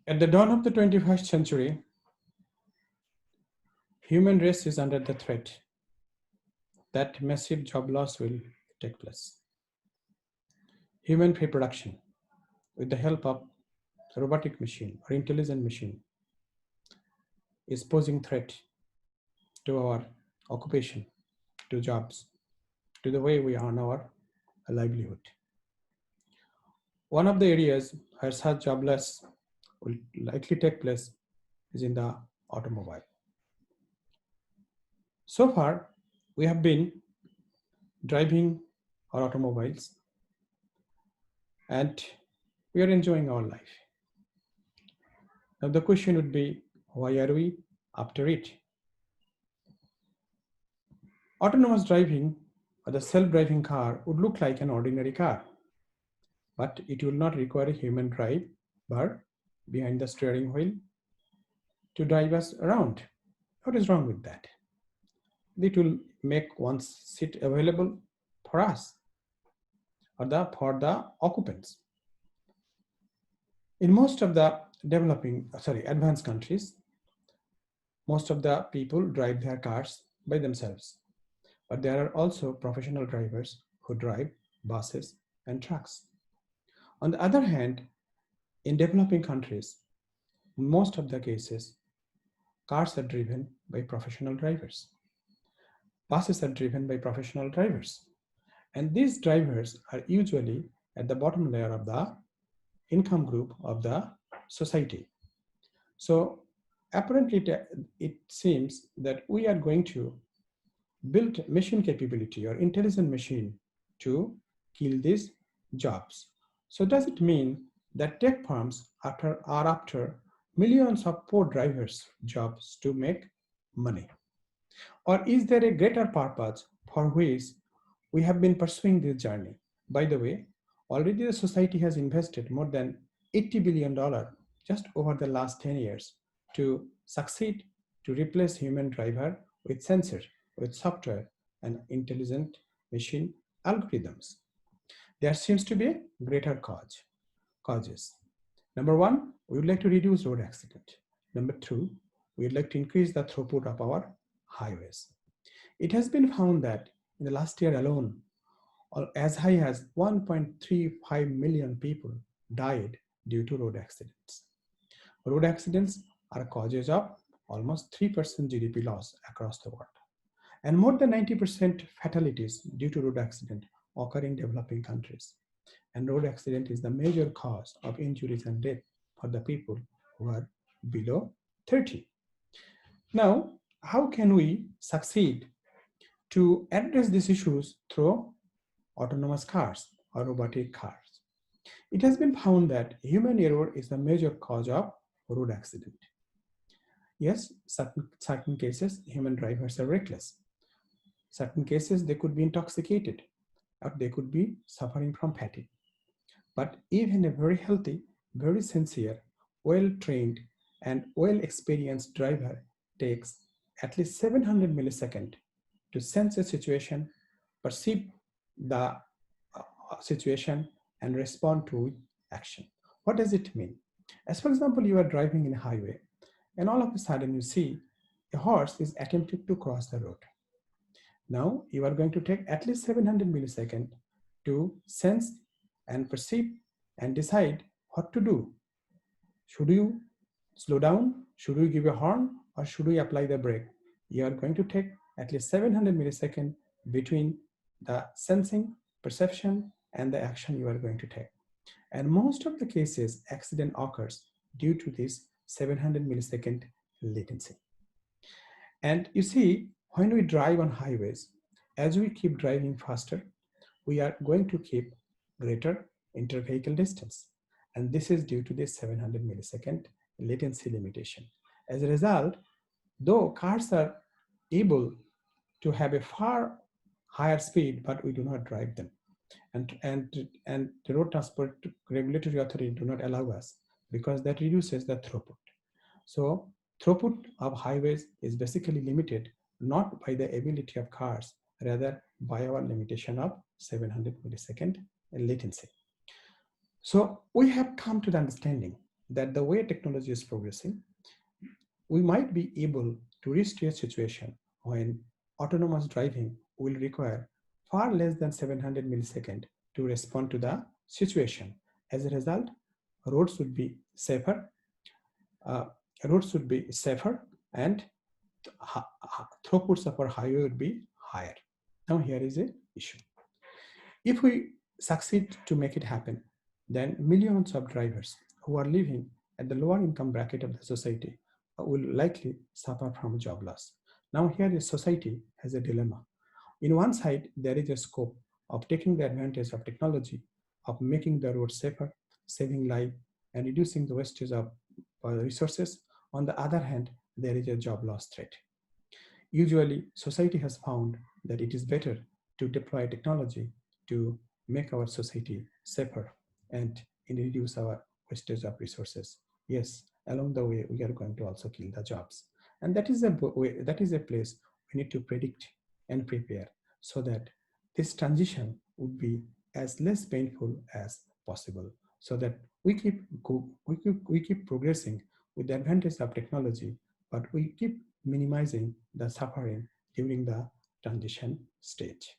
At the dawn of the 21st century, human race is under the threat that massive job loss will take place. Human reproduction, with the help of robotic machine or intelligent machine, is posing threat to our occupation, to jobs, to the way we earn our livelihood. One of the areas where such jobless will likely take place is in the automobile. So far, we have been driving our automobiles and we are enjoying our life. Now the question would be, why are we after it? Autonomous driving or the self-driving car would look like an ordinary car, but it will not require a human driver behind the steering wheel to drive us around. What is wrong with that? It will make one's seat available for us or for the occupants. In most of the advanced countries, most of the people drive their cars by themselves. But there are also professional drivers who drive buses and trucks. On the other hand, in developing countries, in most of the cases, cars are driven by professional drivers. Buses are driven by professional drivers. And these drivers are usually at the bottom layer of the income group of the society. So apparently it seems that we are going to build machine capability or intelligent machine to kill these jobs. So does it mean that tech firms are after millions of poor drivers' jobs to make money? Or is there a greater purpose for which we have been pursuing this journey? By the way, already the society has invested more than $80 billion just over the last 10 years to succeed to replace human driver with sensor, with software and intelligent machine algorithms. There seems to be greater causes. Number one, we would like to reduce road accident. Number two, we would like to increase the throughput of our highways. It has been found that in the last year alone, as high as 1.35 million people died due to road accidents. Road accidents are causes of almost 3% GDP loss across the world. And more than 90% fatalities due to road accident occur in developing countries. And road accident is the major cause of injuries and death for the people who are below 30. Now, how can we succeed to address these issues through autonomous cars or robotic cars? It has been found that human error is the major cause of road accident. Yes, certain cases, human drivers are reckless. Certain cases, they could be intoxicated or they could be suffering from fatigue. But even a very healthy, very sincere, well-trained and well-experienced driver takes at least 700 milliseconds to sense a situation, perceive the situation and respond to action. What does it mean? As for example, you are driving in a highway and all of a sudden you see a horse is attempting to cross the road. Now you are going to take at least 700 milliseconds to sense and perceive and decide what to do. Should you slow down? Should we give a horn? Or should we apply the brake? You are going to take at least 700 milliseconds between the sensing, perception, and the action you are going to take. And most of the cases, accident occurs due to this 700 millisecond latency. And you see, when we drive on highways, as we keep driving faster, we are going to keep greater inter-vehicle distance. And this is due to this 700 millisecond latency limitation. As a result, though cars are able to have a far higher speed, but we do not drive them. And the Road Transport Regulatory Authority do not allow us because that reduces the throughput. So throughput of highways is basically limited not by the ability of cars, rather by our limitation of 700 millisecond latency. So we have come to the understanding that the way technology is progressing, we might be able to reach to a situation when autonomous driving will require far less than 700 milliseconds to respond to the situation. As a result, roads would be safer, uh, roads would be safer, and throughputs of our highway would be higher. Now here is a issue. If we succeed to make it happen, then millions of drivers who are living at the lower income bracket of the society will likely suffer from job loss. Now here the society has a dilemma. In one side, there is a scope of taking the advantage of technology, of making the roads safer, saving life, and reducing the wastage of resources. On the other hand, there is a job loss threat. Usually, society has found that it is better to deploy technology to make our society safer and reduce our wastage of resources. Yes, along the way, we are going to also kill the jobs. And that is a place we need to predict and prepare so that this transition would be as less painful as possible so that we keep progressing with the advantage of technology, but we keep minimizing the suffering during the transition stage.